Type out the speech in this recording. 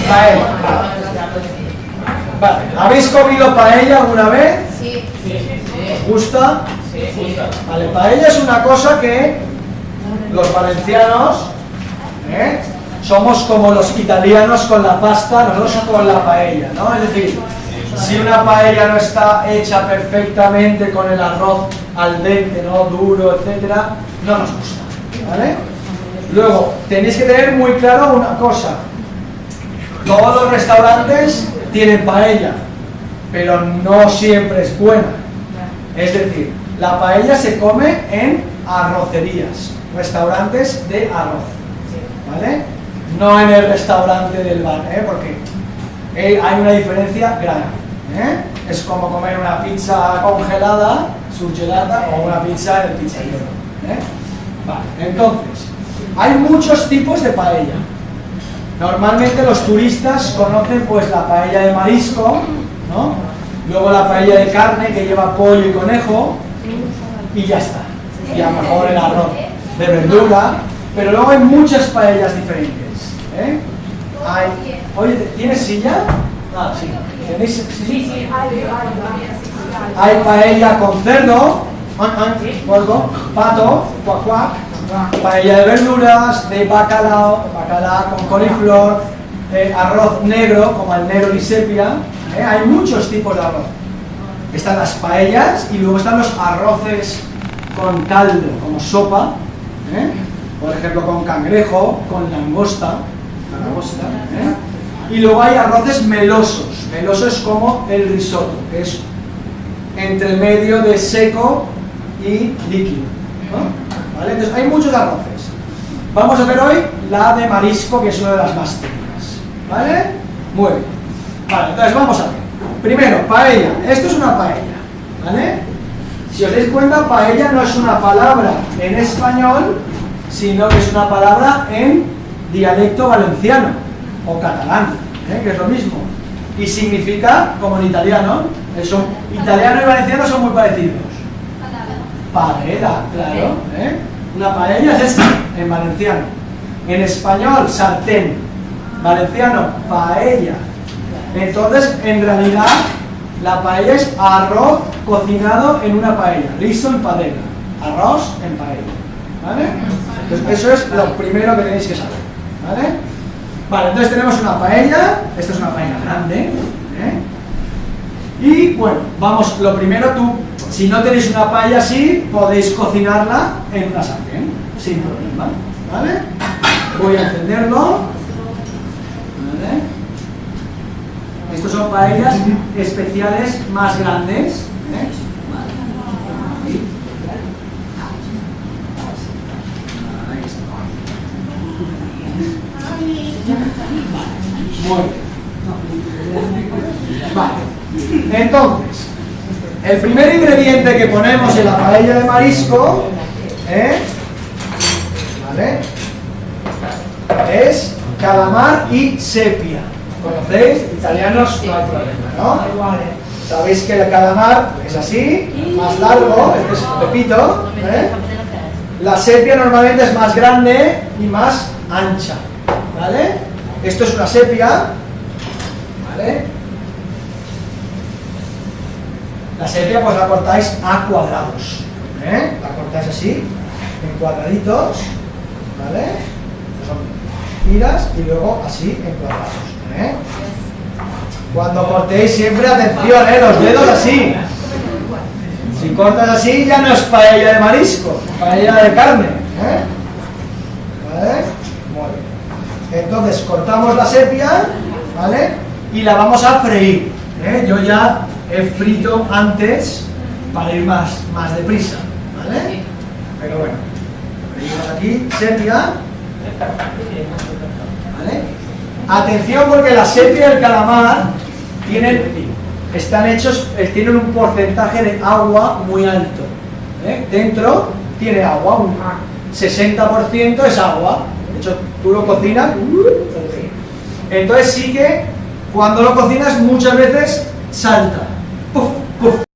Paella. Vale. ¿Habéis comido paella alguna vez? Sí. ¿Os gusta? Vale, paella es una cosa que los valencianos somos como los italianos con la pasta, nosotros con la paella, ¿no? Es decir, si una paella no está hecha perfectamente con el arroz al dente, ¿no? Duro, etcétera, no nos gusta, ¿vale? Luego, tenéis que tener muy claro una cosa: todos los restaurantes tienen paella, pero no siempre es buena. Es decir, la paella se come en arrocerías, restaurantes de arroz, ¿vale? No en el restaurante del bar, porque hay una diferencia grande, Es como comer una pizza congelada, surgelada, o una pizza en el pizzaiolo, Vale, entonces, hay muchos tipos de paella. Normalmente los turistas conocen pues la paella de marisco, ¿no? Luego la paella de carne que lleva pollo y conejo, y ya está. Y a lo mejor el arroz de verdura, pero luego hay muchas paellas diferentes. Oye, ¿tienes silla? Ah, sí. ¿Tenéis silla? Sí. Hay paella con cerdo, pato, cuac, paella de verduras, de bacalao con coliflor, arroz negro, como el negro y sepia. Hay muchos tipos de arroz. Están las paellas y luego están los arroces con caldo, como sopa, por ejemplo con cangrejo, con langosta, y luego hay arroces melosos. Meloso es como el risotto, que es entre medio de seco y líquido, ¿no? ¿Vale? Entonces hay muchos arroces. Vamos a ver hoy la de marisco, que es una de las más típicas, ¿vale? Muy bien. Vale, entonces vamos a ver. Primero, paella. Esto es una paella, ¿vale? Si os dais cuenta, paella no es una palabra en español, sino que es una palabra en dialecto valenciano o catalán, que es lo mismo. Y significa, como en italiano, italiano y valenciano son muy parecidos. Paella, claro. Una paella es esta, en valenciano. En español, sartén. Valenciano, paella. Entonces, en realidad, la paella es arroz cocinado en una paella. Riso en padella. Arroz en paella. ¿Vale? Entonces, eso es lo primero que tenéis que saber. ¿Vale? Vale, entonces tenemos una paella. Esta es una paella grande. Y bueno, vamos, lo primero si no tenéis una paella así, podéis cocinarla en una sartén, sin problema. ¿Vale? Voy a encenderlo. ¿Vale? Estos son paellas especiales más grandes. Muy bien. Vale. Entonces, el primer ingrediente que ponemos en la paella de marisco, ¿vale? Es calamar y sepia. ¿Conocéis? Italianos no hay problema, ¿no? Sabéis que el calamar es así, más largo, este es pepito, La sepia normalmente es más grande y más ancha, ¿vale? Esto es una sepia, ¿vale? La sepia pues la cortáis a cuadrados, la cortáis así, en cuadraditos, ¿vale? Son tiras y luego así en cuadrados, Cuando cortéis siempre atención, los dedos así. Si cortas así ya no es paella de marisco, paella de carne, ¿vale? Muy bien. Entonces cortamos la sepia, ¿vale? Y la vamos a freír, Yo ya he frito antes para ir más deprisa, ¿vale? Pero bueno, freímos aquí sepia, ¿vale? Atención porque la sepia y el calamar tienen un porcentaje de agua muy alto, Dentro tiene agua, un 60% es agua. De hecho, tú lo cocinas, entonces sí que cuando lo cocinas muchas veces salta. Puf, puf.